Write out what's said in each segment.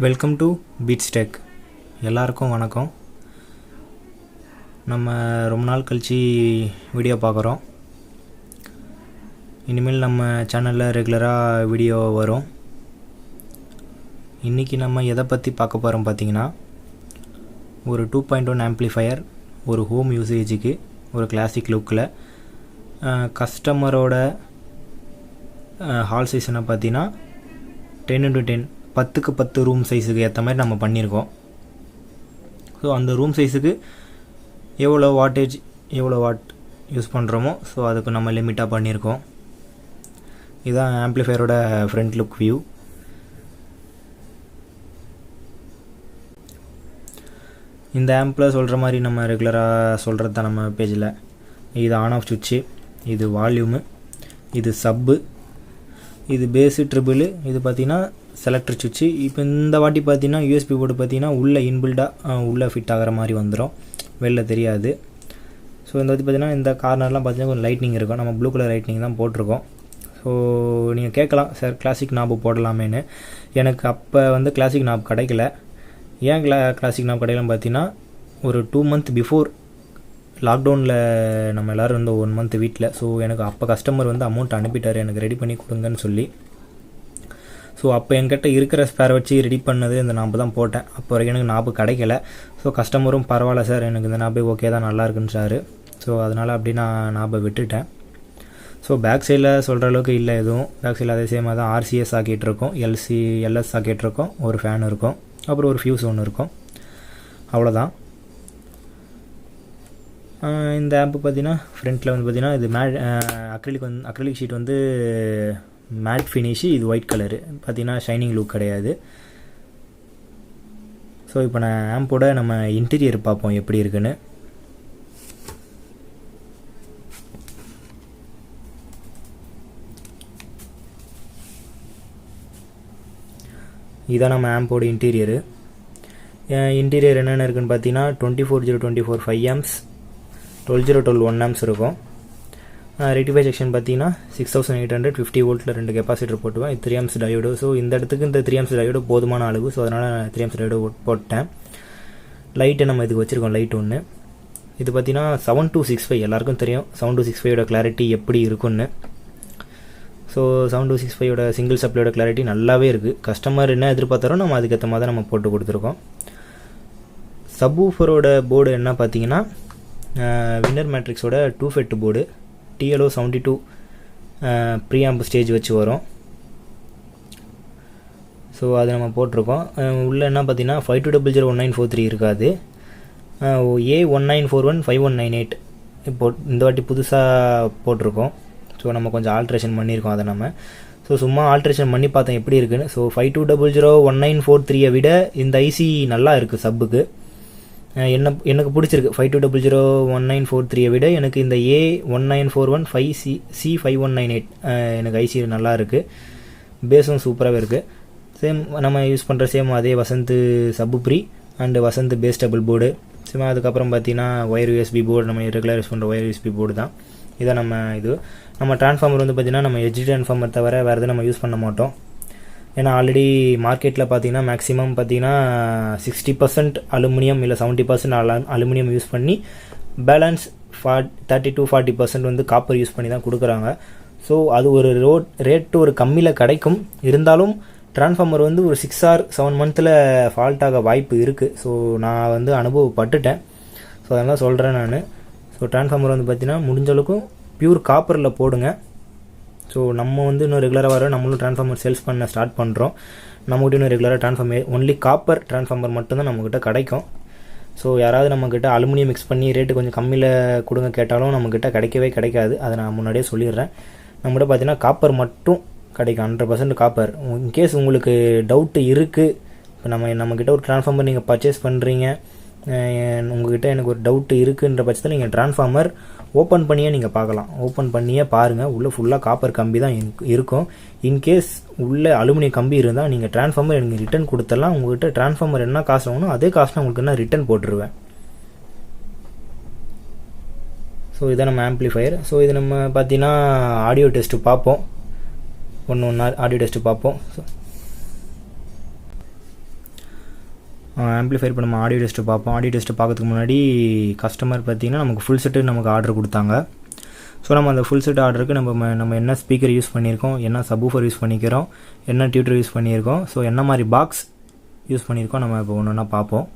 Welcome to beads tech. எல்லாருக்கும் வணக்கம். நம்ம ரொம்ப நாள் கழிச்சு வீடியோ பார்க்குறோம். இனிமேல் நம்ம சேனலில் ரெகுலராக வீடியோ வரும். இன்றைக்கி நம்ம எதை பற்றி பார்க்க போகிறோம் பார்த்தீங்கன்னா, ஒரு 2.1 ஆம்ப்ளிஃபையர் ஒரு ஹோம் யூசேஜுக்கு ஒரு கிளாசிக் லுக்கில் கஸ்டமரோட ஹால் சைஸ்னை பார்த்தீங்கன்னா 10x10 10க்கு 10 ரூம் சைஸுக்கு ஏற்ற மாதிரி நம்ம பண்ணியிருக்கோம். ஸோ அந்த ரூம் சைஸுக்கு எவ்வளோ வாட்டேஜ் எவ்வளோ வாட் யூஸ் பண்ணுறோமோ ஸோ அதுக்கு நம்ம லிமிட்டாக பண்ணியிருக்கோம். இதுதான் ஆம்ப்ளிஃபையரோட ஃப்ரண்ட் லுக் வியூ. இந்த ஆம்பில் சொல்கிற மாதிரி நம்ம ரெகுலராக சொல்கிறது தான் நம்ம பேஜில். இது ஆன் ஆஃப் சுவிட்சு, இது வால்யூமு, இது சப்பு, இது பேஸு ட்ரிபிள், இது பார்த்திங்கன்னா செலக்டர் சுவிட்சு. இப்போ இந்த வாட்டி பார்த்தீங்கன்னா யூஎஸ்பி போர்டு பார்த்தீங்கன்னா உள்ளே இன்பில்டாக உள்ளே ஃபிட் ஆகிற மாதிரி வந்துடும், வெளில தெரியாது. ஸோ இந்த வாட்டி பார்த்தீங்கன்னா இந்த கார்னர்லாம் பார்த்தீங்கன்னா கொஞ்சம் லைட்னிங் இருக்கும். நம்ம ப்ளூ கலர் லைட்னிங் தான் போட்டிருக்கோம். ஸோ நீங்கள் கேட்கலாம், சார் கிளாசிக் நாபு போடலாமேன்னு. எனக்கு அப்போ வந்து கிளாசிக் நாப் கிடைக்கல. ஏன் கிளாசிக் நாப் கிடைக்கலன்னு பார்த்தீங்கன்னா, ஒரு 2 month பிஃபோர் லாக்டவுனில் நம்ம எல்லோரும் வந்து 1 month வீட்டில். ஸோ எனக்கு அப்போ கஸ்டமர் வந்து அமௌண்ட் அனுப்பிட்டார், எனக்கு ரெடி பண்ணி கொடுங்கன்னு சொல்லி. ஸோ அப்போ என்கிட்ட இருக்கிற ஸ்பேர் வச்சு ரெடி பண்ணது இந்த நாப்பு தான் போட்டேன். அப்போ வரைக்கும் எனக்கு நாப்பு கிடைக்கல. ஸோ கஸ்டமரும் பரவாயில்ல சார், எனக்கு இந்த நாப்பே ஓகே தான், நல்லா இருக்குன்னு சார். ஸோ அதனால் அப்படி நான் நாப்பை விட்டுட்டேன். ஸோ பேக் சைடில் சொல்கிற அளவுக்கு இல்லை எதுவும். பேக் சைடில் அதே சேமாக தான் ஆர்சிஎஸ் சாக்கெட் இருக்கும், எல்எஸ் சாக்கெட் இருக்கும், ஒரு ஃபேன் இருக்கும், அப்புறம் ஒரு ஃபியூஸ் ஒன்று இருக்கும், அவ்வளோதான். இந்த ஆம்பு பார்த்தீங்கன்னா ஃப்ரண்ட்டில் வந்து பார்த்தீங்கன்னா இது அக்ரிலிக் ஷீட் வந்து மேட் ஃபினிஷு, இது ஒயிட் கலரு பார்த்தீங்கன்னா ஷைனிங் லுக் கிடையாது. ஸோ இப்போ நான் ஆம்போட நம்ம இன்டீரியர் பார்ப்போம் எப்படி இருக்குன்னு. இதான் நம்ம ஆம்போட இன்டீரியரு. இன்டீரியர் என்னென்ன இருக்குதுன்னு பார்த்தீங்கன்னா 24/024 5 amps, 12/012 1 amps இருக்கும். ரெக்டிஃபை செக்ஷன் பார்த்தீங்கன்னா 6850 வோல்ட்டில் 2 கெப்பாசிட்டர் போட்டுவேன். 3 amps diode. ஸோ இந்த இடத்துக்கு இந்த 3 amps டயோடு போதுமான அளவு. ஸோ அதனால் 3 amps டயோடு போட்டேன். லைட்டு நம்ம இதுக்கு வச்சுருக்கோம், லைட் ஒன்று. இது பார்த்தீங்கன்னா 7265, எல்லாருக்கும் தெரியும் 7265 கிளாரிட்டி எப்படி இருக்குன்னு. ஸோ 7265 சிங்கிள் சப்ளையோட கிளாரிட்டி நல்லாவே இருக்குது. கஸ்டமர் என்ன எதிர்பார்த்தாரோ நம்ம அதுக்கேற்ற மாதிரி நம்ம போட்டு கொடுத்துருக்கோம். சப்வூஃபரோட போர்டு என்ன பார்த்தீங்கன்னா வின்னர் மேட்ரிக்ஸோட 2FET board, TLO 72 preamp stage வச்சு வரும். ஸோ அது நம்ம போட்டிருக்கோம். உள்ளே என்ன பார்த்தீங்கன்னா 52001943 இருக்காது, A1941 5198 இப்போ இந்த வாட்டி புதுசாக போட்டிருக்கோம். ஸோ நம்ம கொஞ்சம் ஆல்ட்ரேஷன் பண்ணியிருக்கோம் அதை நம்ம. ஸோ சும்மா ஆல்ட்ரேஷன் பண்ணி பார்த்தோம் எப்படி இருக்குன்னு. ஸோ 52001943 விட இந்த ஐசி நல்லா இருக்குது சப்புக்கு. எனக்கு பிடிச்சிருக்கு. 52001943 விட எனக்கு இந்த A1941 5C5198 எனக்கு ஐசி நல்லா இருக்குது. பேஸும் சூப்பராகவே இருக்குது. சேம் நம்ம யூஸ் பண்ணுற சேம் அதே வசந்த் சப்பு ப்ரீ அண்டு வசந்த் பேஸ் டபுள் போர்டு. சேம் அதுக்கப்புறம் பார்த்தீங்கன்னா ஒயர் யூஎஸ்பி போர்டு, நம்ம ரெகுலர் யூஸ் பண்ணுற ஒயர் யூஎஸ்பி போர்டு தான். இதை நம்ம ட்ரான்ஸ்ஃபார்மர் வந்து பார்த்திங்கன்னா நம்ம ஹெச்டி ட்ரான்ஸ்ஃபார்மர் தவிர வேறு எதுவும் நம்ம யூஸ் பண்ண மாட்டோம். ஏன்னா ஆல்ரெடி மார்க்கெட்டில் பார்த்தீங்கன்னா மேக்ஸிமம் பார்த்தீங்கன்னா 60% அலுமினியம் இல்லை 70% அலுமினியம் யூஸ் பண்ணி பேலன்ஸ் 30-40% வந்து காப்பர் யூஸ் பண்ணி தான் கொடுக்குறாங்க. ஸோ அது ஒரு ரேட்டு ஒரு கம்மியில் கிடைக்கும். இருந்தாலும் ட்ரான்ஸ்ஃபார்மர் வந்து ஒரு 6 or 7 months ஃபால்ட் ஆக வாய்ப்பு இருக்குது. ஸோ நான் வந்து அனுபவப்பட்டுட்டேன். ஸோ அதெல்லாம் சொல்கிறேன் நான். ஸோ ட்ரான்ஸ்ஃபார்மர் வந்து பார்த்திங்கன்னா முடிஞ்ச அளவுக்கும் பியூர் காப்பரில் போடுங்க. ஸோ நம்ம வந்து இன்னும் ரெகுலராக வர நம்மளும் ட்ரான்ஸ்ஃபார்மர் சேல்ஸ் பண்ண ஸ்டார்ட் பண்ணுறோம். நம்மகிட்ட இன்னும் ரெகுலராக ட்ரான்ஸ்ஃபார்மர் ஒன்லி காப்பர் ட்ரான்ஸ்ஃபார்மர் மட்டும்தான் நம்மக்கிட்ட கிடைக்கும். ஸோ யாராவது நம்மக்கிட்ட அலுமினியம் மிக்ஸ் பண்ணி ரேட்டு கொஞ்சம் கம்மியில் கொடுங்க கேட்டாலும் நம்மக்கிட்ட கிடைக்கவே கிடைக்காது. அதை நான் முன்னாடியே சொல்லிடுறேன். நம்மகிட்ட பார்த்தீங்கன்னா காப்பர் மட்டும் கிடைக்கும், 100% காப்பர். இன்கேஸ் உங்களுக்கு டவுட்டு இருக்குது, இப்போ நம்மக்கிட்ட ஒரு ட்ரான்ஸ்ஃபார்மர் நீங்கள் பர்ச்சேஸ் பண்ணுறீங்க, உங்கள்கிட்ட எனக்கு ஒரு டவுட்டு இருக்குன்ற பட்சத்தில் நீங்கள் ட்ரான்ஸ்ஃபார்மர் ஓப்பன் பண்ணியே நீங்கள் பார்க்கலாம். ஓப்பன் பண்ணியே பாருங்கள், உள்ளே ஃபுல்லாக காப்பர் கம்பி தான் இருக்கும். இன்கேஸ் உள்ளே அலுமினியம் கம்பி இருந்தால் நீங்கள் ட்ரான்ஸ்ஃபார்மர் எனக்கு ரிட்டன் கொடுத்துடலாம். உங்கள்கிட்ட ட்ரான்ஸ்ஃபார்மர் என்ன காசு ஆகணும் அதே காசு நான் உங்களுக்கு நான் ரிட்டன் போட்டுருவேன். ஸோ இதான் நம்ம ஆம்ப்ளிஃபையர். ஸோ இது நம்ம பார்த்தீங்கன்னா ஆடியோ டெஸ்ட்டு பார்ப்போம். ஒன்று ஆடியோ டெஸ்ட்டு பார்ப்போம். ஆம்பிளிஃபையர் இப்போ நம்ம ஆடியோ டெஸ்ட்டு பார்ப்போம். ஆடியோ டெஸ்ட்டு பார்க்கறதுக்கு முன்னாடி கஸ்டமர் பார்த்திங்கன்னா நமக்கு ஃபுல் செட்டு நமக்கு ஆர்டர் கொடுத்தாங்க. ஸோ நம்ம அந்த ஃபுல் செட் ஆர்டருக்கு நம்ம என்ன ஸ்பீக்கர் யூஸ் பண்ணியிருக்கோம், என்ன சப்வூஃபர் யூஸ் பண்ணிக்கிறோம், என்ன டியூட்டர் யூஸ் பண்ணியிருக்கோம், ஸோ என்ன மாதிரி பாக்ஸ் யூஸ் பண்ணியிருக்கோம் நம்ம இப்போ ஒன்று ஒன்றா பார்ப்போம்.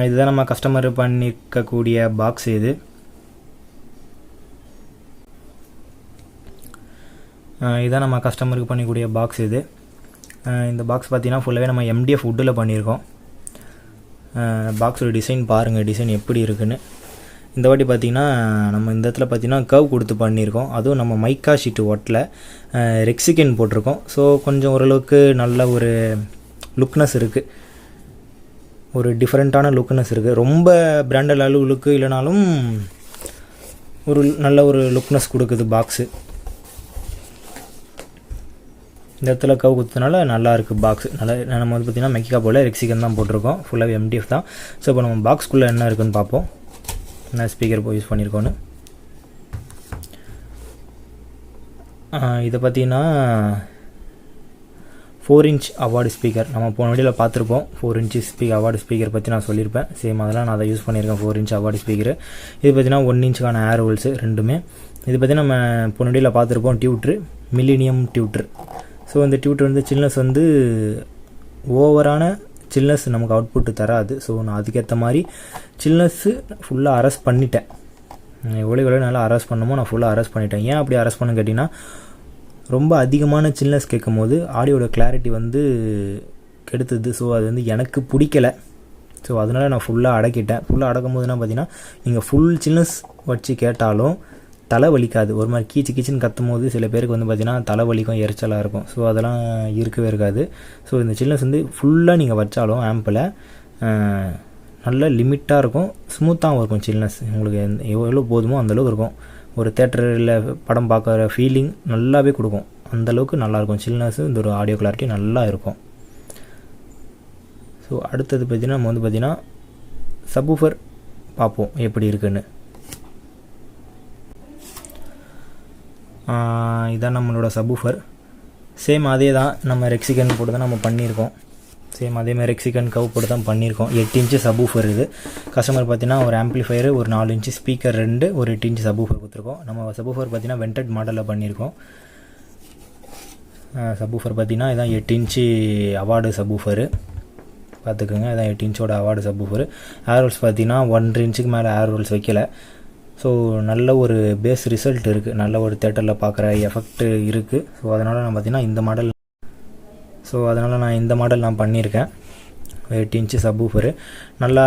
இதுதான் நம்ம கஸ்டமர் பண்ணியிருக்கக்கூடிய பாக்ஸ். இதுதான் நம்ம கஸ்டமருக்கு பண்ணிக்கூடிய பாக்ஸ். இந்த பாக்ஸ் பார்த்திங்கன்னா ஃபுல்லாகவே நம்ம MDF வுட்டில் பண்ணியிருக்கோம். பாக்ஸோட டிசைன் பாருங்கள், டிசைன் எப்படி இருக்குன்னு. இந்த வாட்டி பார்த்திங்கன்னா நம்ம இந்த இடத்துல பார்த்திங்கன்னா கர்வ் கொடுத்து பண்ணியிருக்கோம். அதுவும் நம்ம மைக்கா ஷீட்டு ஒட்டில் ரெக்சிகன் போட்டிருக்கோம். ஸோ கொஞ்சம் ஓரளவுக்கு நல்ல ஒரு லுக்னஸ் இருக்குது, ஒரு டிஃப்ரெண்ட்டான லுக்னஸ் இருக்குது. ரொம்ப பிராண்டட் லுக்கு இல்லைனாலும் ஒரு நல்ல ஒரு லுக்னஸ் கொடுக்குது பாக்ஸு. இந்த இடத்துல கவ் கொடுத்ததுனால நல்லா இருக்குது பாக்ஸ். நல்லா நம்ம வந்து பார்த்திங்கன்னா மெக்கிக்கா போல் ரெக்சிகன் தான் போட்டிருக்கோம், ஃபுல்லாகவே MDF தான். ஸோ இப்போ நம்ம பாக்ஸ்குள்ளே என்ன இருக்குதுன்னு பார்ப்போம், என்ன ஸ்பீக்கர் யூஸ் பண்ணியிருக்கோன்னு. இதை பார்த்திங்கன்னா 4 இன்ச் அவார்டு ஸ்பீக்கர் நம்ம போன வீடியோவில் பார்த்துருப்போம். 4 இன்ச் அவார்டு ஸ்பீக்கர் பற்றி நான் சொல்லியிருப்பேன். சேம் அதெல்லாம் நான் அதை யூஸ் பண்ணியிருக்கேன், 4 இன்ச் அவார்டு ஸ்பீக்கர். இது பார்த்திங்கன்னா 1 இன்ச்சுக்கான ஏர் ஹோல்ஸு ரெண்டுமே. இது பார்த்திங்கன்னா நம்ம போன வீடியோவில் பார்த்துருப்போம் டியூட்ரு, மில்லினியம் டியூட்ரு. ஸோ இந்த டியூட்டர் வந்து சில்னஸ் வந்து ஓவரான சில்னஸ் நமக்கு அவுட்புட்டு தராது. ஸோ நான் அதுக்கேற்ற மாதிரி சில்னஸ்ஸு ஃபுல்லாக அரெஸ்ட் பண்ணிட்டேன். எவ்வளோ நல்லா அரெஸ்ட் பண்ணமோ நான் ஃபுல்லாக அரெஸ்ட் பண்ணிட்டேன். ஏன் அப்படி அரெஸ்ட் பண்ண கேட்டிங்கன்னா, ரொம்ப அதிகமான சில்னஸ் கேட்கும் போது ஆடியோட கிளாரிட்டி வந்து கெடுத்துது. ஸோ அது வந்து எனக்கு பிடிக்கலை. ஸோ அதனால் நான் ஃபுல்லாக அடக்கிட்டேன். ஃபுல்லாக அடக்கும் போதுனா பார்த்திங்கன்னா நீங்கள் ஃபுல் சில்னஸ் வச்சு கேட்டாலும் தலை வலிக்காது. ஒரு மாதிரி கீச்சுன்னு கத்தும் போது சில பேருக்கு வந்து பார்த்திங்கன்னா தலை வலிக்கும், எரிச்சலாக இருக்கும். ஸோ அதெல்லாம் இருக்கவே இருக்காது. ஸோ இந்த சில்னஸ் வந்து ஃபுல்லாக நீங்கள் வச்சாலும் ஆம்பில் நல்ல லிமிட்டாக இருக்கும், ஸ்மூத்தாகவும் இருக்கும். சில்னஸ் உங்களுக்கு எவ்வளோ போதுமோ அந்தளவுக்கு இருக்கும். ஒரு தேட்டரில் படம் பார்க்குற ஃபீலிங் நல்லாவே கொடுக்கும். அந்தளவுக்கு நல்லாயிருக்கும் சில்னஸ். இந்த ஒரு ஆடியோ கிளாரிட்டி நல்லா இருக்கும். ஸோ அடுத்தது பார்த்திங்கன்னா நம்ம வந்து பார்த்திங்கன்னா சப்வூஃபர் பார்ப்போம் எப்படி இருக்குன்னு. இதான் நம்மளோட சப்வூஃபர். சேம் அதே தான், நம்ம ரெக்சிகன் போட்டு தான் நம்ம பண்ணியிருக்கோம். சேம் அதேமாதிரி ரெக்சிகன் கவ் போட்டு தான் பண்ணியிருக்கோம். 8 இன்ச்சு சப்வூஃபர் இது. கஸ்டமர் பார்த்திங்கன்னா ஒரு ஆம்பிளிஃபையர், ஒரு 4 இன்ச்சு ஸ்பீக்கர் 2, ஒரு 8 இன்ச்சு சப்வூஃபர் கொடுத்துருக்கோம். நம்ம சப்வூஃபர் பார்த்திங்கன்னா வெண்டட் மாடலில் பண்ணியிருக்கோம். சப்வூஃபர் பார்த்திங்கன்னா இதான் 8 இன்ச்சு அவார்டு சப்வூஃபரு பார்த்துக்கோங்க. இதான் 8 இன்ச்சோட அவார்டு சப்வூஃபர். ஏர் ஹோல்ஸ் பார்த்திங்கன்னா 1.5 இன்ச்சுக்கு மேலே ஏர் ஹோல்ஸ் வைக்கல. ஸோ நல்ல ஒரு பேஸ் ரிசல்ட் இருக்குது, நல்ல ஒரு தேட்டரில் பார்க்குற எஃபெக்ட் இருக்குது. ஸோ அதனால் நான் பார்த்திங்கன்னா இந்த மாடல் நான் பண்ணியிருக்கேன். 8 இன்ச்சு சப்வூஃபரு. நல்லா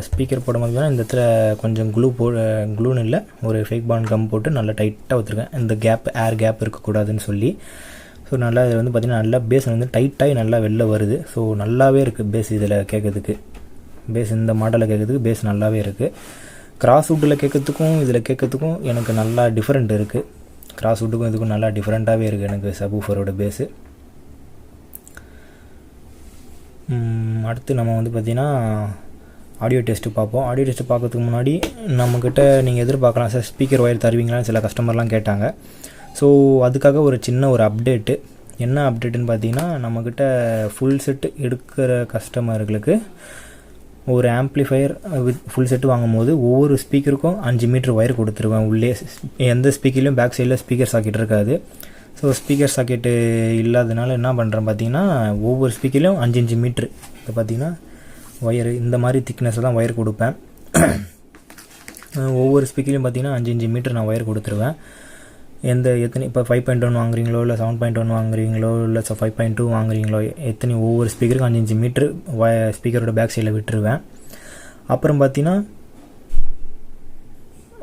ஸ்பீக்கர் போடும்போது தான் இந்த இடத்துல கொஞ்சம் க்ளூன்னு இல்லை, ஒரு ஃபேக் பாண்ட் கம் போட்டு நல்லா டைட்டாக வச்சுருக்கேன். இந்த ஏர் கேப் இருக்கக்கூடாதுன்னு சொல்லி. ஸோ நல்லா இது வந்து பார்த்திங்கன்னா நல்லா பேஸ் வந்து டைட்டாகி நல்லா வெளில வருது. ஸோ நல்லாவே இருக்குது பேஸ் இதில் கேட்குறதுக்கு. பேஸ் இந்த மாடலில் கேட்குறதுக்கு பேஸ் நல்லாவே இருக்குது. கிராஸ் வுட்டில் கேட்கறதுக்கும் இதில் கேட்கறதுக்கும் எனக்கு நல்லா டிஃப்ரெண்ட் இருக்குது. கிராஸ் வுட்டுக்கும் இதுக்கும் நல்லா டிஃப்ரெண்ட்டாகவே இருக்குது எனக்கு சப்வூஃபரோட பேஸு. அடுத்து நம்ம வந்து பார்த்திங்கன்னா ஆடியோ டெஸ்ட்டு பார்ப்போம். ஆடியோ டெஸ்ட்டு பார்க்கறதுக்கு முன்னாடி நம்மக்கிட்ட நீங்கள் எதிர்பார்க்கலாம், சார் ஸ்பீக்கர் ஒயர் தருவீங்களான்னு சில கஸ்டமர்லாம் கேட்டாங்க. ஸோ அதுக்காக ஒரு சின்ன ஒரு அப்டேட்டு. என்ன அப்டேட்டுன்னு பார்த்தீங்கன்னா, நம்மக்கிட்ட ஃபுல் செட்டு எடுக்கிற கஸ்டமர்களுக்கு ஒரு ஆம்ப்ளிஃபையர் வித் ஃபுல் செட்டு வாங்கும்போது ஒவ்வொரு ஸ்பீக்கருக்கும் 5 மீட்டர் ஒயர் கொடுத்துருவேன். உள்ளே எந்த ஸ்பீக்கர்லையும் பேக் சைடில் ஸ்பீக்கர் சாக்கெட் இருக்காது. ஸோ ஸ்பீக்கர் சாக்கெட்டு இல்லாதனால என்ன பண்ணுறேன் பார்த்தீங்கன்னா, ஒவ்வொரு ஸ்பீக்கர்லையும் 5 மீட்ரு இப்போ பார்த்திங்கன்னா ஒயர் இந்த மாதிரி திக்னஸில் தான் ஒயர் கொடுப்பேன். ஒவ்வொரு ஸ்பீக்கர்லையும் பார்த்திங்கன்னா 5 மீட்டர் நான் ஒயர் கொடுத்துருவேன். எத்தனை இப்போ 5.1 வாங்குறீங்களோ இல்லை 7.1 வாங்குறீங்களோ இல்லை 5.2 வாங்குறீங்களோ, ஒவ்வொரு ஸ்பீக்கருக்கும் 5 மீட்ரு ஸ்பீக்கரோட பேக் சைடில் விட்டுருவேன். அப்புறம் பார்த்தீங்கன்னா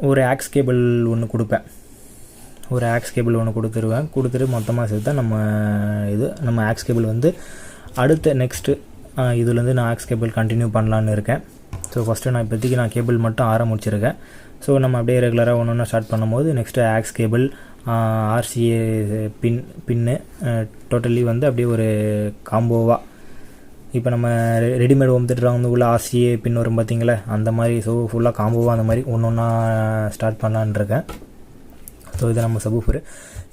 ஒரு ஆக்ஸ் கேபிள் ஒன்று கொடுப்பேன். ஒரு ஆக்ஸ் கேபிள் ஒன்று கொடுத்துட்டு மொத்தமாக சேர்த்தா நம்ம ஆக்ஸ் கேபிள் வந்து அடுத்த நெக்ஸ்ட்டு இதுலேருந்து நான் ஆக்ஸ் கேபிள் கண்டினியூ பண்ணலான்னு இருக்கேன். ஸோ ஃபஸ்ட்டு நான் இப்போதைக்கு கேபிள் மட்டும் ஆரம்பிச்சிருக்கேன். ஸோ நம்ம அப்படியே ரெகுலராக ஒன்று ஸ்டார்ட் பண்ணும்போது நெக்ஸ்ட்டு ஆக்ஸ் கேபிள், RCA பின்னு டோட்டலி வந்து அப்படியே ஒரு காம்போவாக, இப்போ நம்ம ரெடிமேட் ஹோம் தியேட்டர் வந்து உள்ள RCA பின் வரும் பார்த்திங்களா, அந்த மாதிரி. ஸோ ஃபுல்லாக காம்போவாக அந்த மாதிரி ஒன்று ஒன்றா ஸ்டார்ட் பண்ணலான்னு இருக்கேன். ஸோ இது நம்ம சப்வூஃபர்.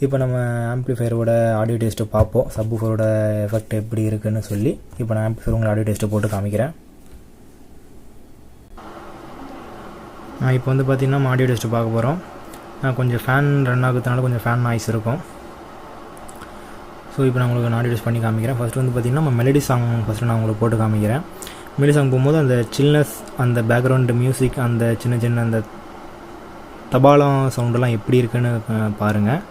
இப்போ நம்ம ஆம்ப்ளிஃபையரோட ஆடியோ டெஸ்ட்டு பார்ப்போம், சப்வூஃபரோட எஃபெக்ட் எப்படி இருக்குன்னு சொல்லி. இப்போ நான் ஆம்ப்ளிஃபையர் உங்களை ஆடியோ டெஸ்ட்டு போட்டு காமிக்கிறேன். இப்போ வந்து பார்த்திங்கன்னா நம்ம ஆடியோ டெஸ்ட்டு பார்க்க போகிறோம். கொஞ்சம் ஃபேன் ரன் ஆகுறதுனால கொஞ்சம் ஃபேன் நாய்ஸ் இருக்கும். ஸோ இப்போ நான் உங்களுக்கு ஆடியோ டெஸ்ட் பண்ணி காமிக்கிறேன். ஃபஸ்ட்டு வந்து பார்த்திங்கன்னா நம்ம மெலடி சாங் ஃபஸ்ட்டு நான் உங்களுக்கு போட்டு காமிக்கிறேன். மெலடி சாங் போகும்போது அந்த சில்னஸ், அந்த பேக்ரவுண்டு மியூசிக், அந்த சின்ன சின்ன அந்த தபாலம் சவுண்டெல்லாம் எப்படி இருக்குன்னு பாருங்கள்.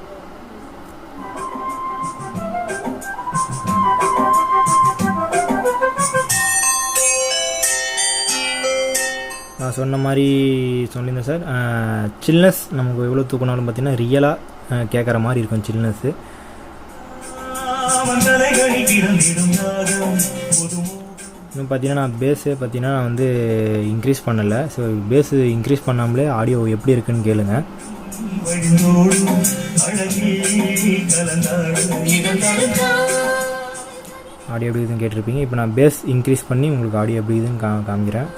நான் சொன்ன மாதிரி சொல்லியிருந்தேன் சார். சில்னஸ் நமக்கு எவ்வளோ தூக்கினாலும் பார்த்திங்கன்னா ரியலாக கேட்குற மாதிரி இருக்கும் சில்னஸ்ஸு. இன்னும் பார்த்தீங்கன்னா நான் பேஸு பார்த்தீங்கன்னா நான் வந்து இன்க்ரீஸ் பண்ணலை. ஸோ பேஸு இன்க்ரீஸ் பண்ணாமலே ஆடியோ எப்படி இருக்குன்னு கேளுங்க. ஆடியோ எப்படி இதுன்னு கேட்டிருப்பீங்க. இப்போ நான் பேஸ் இன்க்ரீஸ் பண்ணி உங்களுக்கு ஆடியோ எப்படி இதுன்னு காமிக்கிறேன்.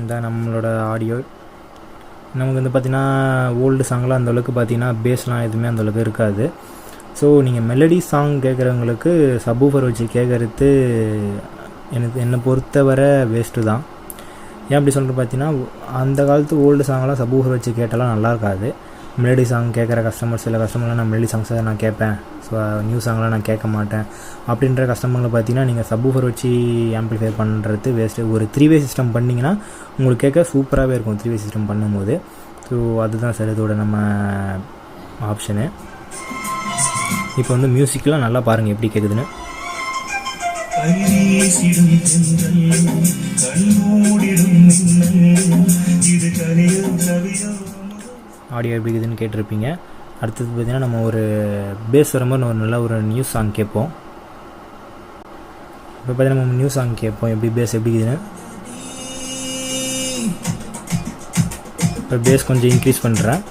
இதான் நம்மளோட ஆடியோ. நமக்கு வந்து பார்த்திங்கன்னா ஓல்டு சாங்லாம் அந்தளவுக்கு பார்த்திங்கன்னா பேஸ்லாம் எதுவுமே அந்தளவுக்கு இருக்காது. ஸோ நீங்கள் மெலடி சாங் கேட்குறவங்களுக்கு சப்வூஃபர் வச்சு கேட்குறது என்னை பொறுத்தவரை வேஸ்ட்டு தான். ஏன் அப்படி சொல்கிறது பார்த்தீங்கன்னா, அந்த காலத்து ஓல்டு சாங்லாம் சப்வூஃபர் வச்சு கேட்டாலாம் நல்லா இருக்காது. மெலடி சாங் கேட்குற கஸ்டமர், சில கஸ்டமர்லாம் நான் மெலடி சாங்ஸை நான் கேட்பேன், ஸோ நியூ சாங்லாம் நான் கேட்க மாட்டேன் அப்படின்ற கஸ்டமர்களை பார்த்தீங்கன்னா நீங்கள் சப்வூஃபர் வச்சு ஆம்ப்ளிஃபை பண்ணுறது வேஸ்ட்டு. ஒரு 3-வே சிஸ்டம் பண்ணிங்கன்னா உங்களுக்கு கேட்க சூப்பராகவே இருக்கும் 3-வே சிஸ்டம் பண்ணும்போது. ஸோ அதுதான் சார் இதோட நம்ம ஆப்ஷனு. இப்போ வந்து மியூசிக்லாம் நல்லா பாருங்கள் எப்படி கேட்குதுன்னு. ஆடியோ எப்படி இருக்குதுன்னு கேட்டிருப்பீங்க. அடுத்தது பார்த்திங்கன்னா நம்ம ஒரு பேஸ் வர மாதிரி ஒரு நல்ல ஒரு நியூ சாங் கேட்போம். இப்போ பார்த்தீங்கன்னா நம்ம நியூ சாங் கேட்போம் எப்படி பேஸ் எப்படி இருக்குதுன்னு. இப்போ பேஸ் கொஞ்சம் இன்க்ரீஸ் பண்ணுறேன்.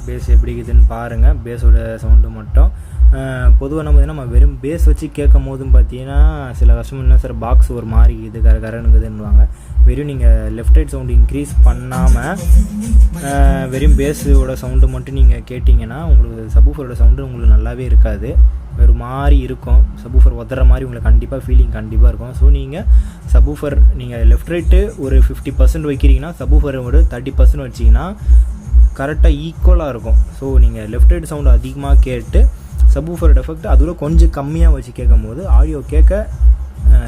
பேஸ் எப்படி இருக்குதுன்னு பாருங்கள். பேஸோட சவுண்டு மட்டும் பொதுவாக நம்ம நம்ம வெறும் பேஸ் வச்சு கேட்கும் போதும் பார்த்தீங்கன்னா சில கஷ்டம் என்ன சார் பாக்ஸ் ஒரு மாதிரி இது கரனுக்குதுன்னுவாங்க. வெறும் நீங்கள் லெஃப்ட் ரைட் சவுண்டு இன்க்ரீஸ் பண்ணாமல் வெறும் பேஸோட சவுண்டு மட்டும் நீங்கள் கேட்டிங்கன்னா உங்களுக்கு சப்வூஃபரோட சவுண்டு உங்களுக்கு நல்லாவே இருக்காது, ஒரு மாதிரி இருக்கும். சப்வூஃபர் ஒதுற மாதிரி உங்களுக்கு கண்டிப்பாக ஃபீலிங் கண்டிப்பாக இருக்கும். ஸோ நீங்கள் சப்வூஃபர் நீங்கள் லெஃப்ட் ரைட்டு ஒரு 50% வைக்கிறீங்கன்னா சப்வூஃபர் ஒரு 30% வச்சிங்கன்னா கரெக்டாக ஈக்குவலாக இருக்கும். ஸோ நீங்கள் லெஃப்ட் ரைட் சவுண்டு அதிகமாக கேட்டு சப்வூஃபரோட எஃபெக்ட் அதோட கொஞ்சம் கம்மியாக வச்சு கேட்கும் போது ஆடியோ கேட்க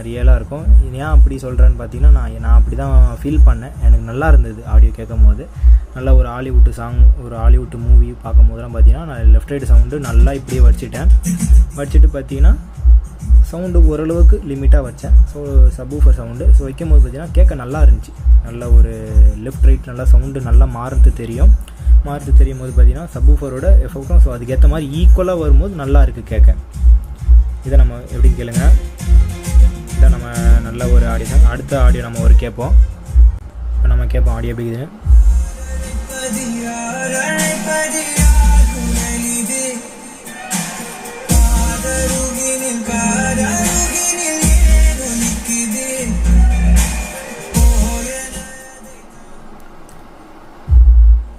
ரியலாக இருக்கும். ஏன் அப்படி சொல்கிறேன்னு பார்த்தீங்கன்னா நான் அப்படி தான் ஃபீல் பண்ணேன். எனக்கு நல்லா இருந்தது ஆடியோ கேட்கும் போது. நல்லா ஒரு ஹாலிவுட்டு சாங், ஒரு ஹாலிவுட் மூவி பார்க்கும் போதெல்லாம் பார்த்தீங்கன்னா நான் லெஃப்ட் ரைட் சவுண்டு நல்லா இப்படியே வச்சுட்டு பார்த்தீங்கன்னா சவுண்டு ஓரளவுக்கு லிமிட்டாக வச்சேன். ஸோ சப்வூஃபர் சவுண்டு ஸோ வைக்கும் போது பார்த்தீங்கன்னா கேட்க நல்லா இருந்துச்சு. நல்ல ஒரு லெஃப்ட் ரைட் நல்லா சவுண்டு நல்லா மாறுறது தெரியும் போது பார்த்தீங்கன்னா சப்வூஃபரோட எஃபெக்டும் ஸோ அதுக்கேற்ற மாதிரி ஈக்குவலாக வரும்போது நல்லா இருக்குது கேட்க. இதை நம்ம எப்படி கேளுங்க. இதை நம்ம நல்ல ஒரு ஆடியோ. அடுத்த ஆடியோ நம்ம ஒரு கேட்போம். இப்போ நம்ம கேட்போம் ஆடியோ எப்படி இதுன்னு.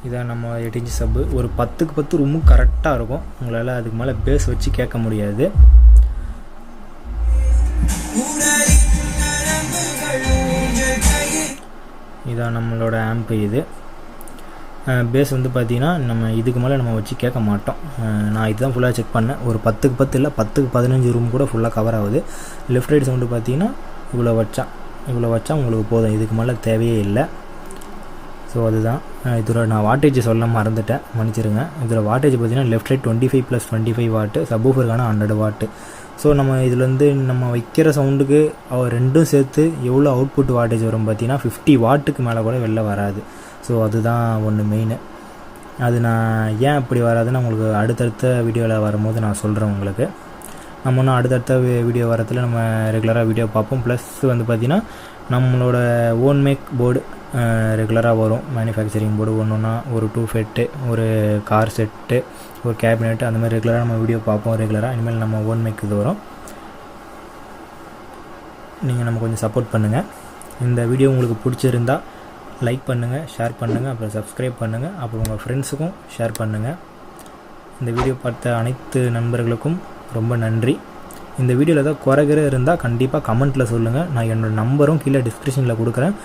இதான் நம்ம 8 இன்ச் சப்பு. ஒரு 10க்கு 10 ரூமும் கரெக்டாக இருக்கும். உங்களால் அதுக்கு மேலே பேஸ் வச்சு கேட்க முடியாது. இதான் நம்மளோட ஆம்ப்பு. இது பேஸ் வந்து பார்த்திங்கன்னா நம்ம இதுக்கு மேலே நம்ம வச்சு கேட்க மாட்டோம். நான் இதுதான் ஃபுல்லாக செக் பண்ணேன். ஒரு 10க்கு 10 இல்லை 10க்கு 15 ரூம் கூட ஃபுல்லாக கவர் ஆகுது. லெஃப்ட் ரைட் சவுண்டு பார்த்திங்கன்னா இவ்வளோ வச்சா உங்களுக்கு போதும், இதுக்கு மேலே தேவையே இல்லை. ஸோ அதுதான் இதோட நான் வாட்டேஜ் சொல்ல மறந்துட்டேன், மன்னிச்சிருங்க. இதில் வாட்டேஜ் பார்த்திங்கன்னா லெஃப்ட் ரைட் 25 + 25 வாட்டு, சப்வூஃபருக்கான 100 வாட்டு. ஸோ நம்ம இதுலேருந்து நம்ம வைக்கிற சவுண்டுக்கு ரெண்டும் சேர்த்து எவ்வளோ அவுட்புட் வாட்டேஜ் வரும் பார்த்திங்கன்னா 50 வாட்டுக்கு மேலே கூட வெளில வராது. ஸோ அதுதான் ஒன்று மெயின். அது நான் ஏன் அப்படி வராதுன்னு உங்களுக்கு அடுத்தடுத்த வீடியோவில் வரும்போது நான் சொல்கிறேன் உங்களுக்கு. நம்ம இன்னும் அடுத்தடுத்த வீடியோ வரத்தில் நம்ம ரெகுலராக வீடியோ பார்ப்போம். ப்ளஸ் வந்து பார்த்திங்கன்னா நம்மளோட ஓன் மேக் போர்டு ரெகுலராக வரும் மேனுஃபேக்சரிங் போர்டு ஒன்றுன்னா ஒரு 2 ஃபெட்டு ஒரு கார் செட்டு ஒரு கேபினெட் அந்த மாதிரி ரெகுலராக நம்ம வீடியோ பார்ப்போம் ரெகுலராக. இனிமேல் நம்ம ஓன் மேக் இது வரும். நீங்கள் நம்ம கொஞ்சம் சப்போர்ட் பண்ணுங்கள். இந்த வீடியோ உங்களுக்கு பிடிச்சிருந்தா லைக் பண்ணுங்கள், ஷேர் பண்ணுங்கள், அப்புறம் சப்ஸ்கிரைப் பண்ணுங்கள், அப்புறம் உங்கள் ஃப்ரெண்ட்ஸுக்கும் ஷேர் பண்ணுங்கள். இந்த வீடியோ பார்த்த அனைத்து நண்பர்களுக்கும் ரொம்ப நன்றி. இந்த வீடியோவில் ஏதாவது குறைகிற இருந்தால் கண்டிப்பாக கமெண்ட்டில் சொல்லுங்கள். நான் என்னோடய நம்பரும் கீழே டிஸ்கிரிப்ஷனில் கொடுக்குறேன்.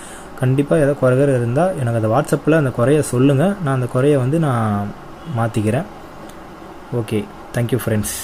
கண்டிப்பாக ஏதாவது குறைகிற இருந்தால் எனக்கு அதை வாட்ஸ்அப்பில் அந்த குறைய சொல்லுங்கள். நான் அந்த குறைய நான் மாற்றிக்கிறேன். Okay, thank you friends.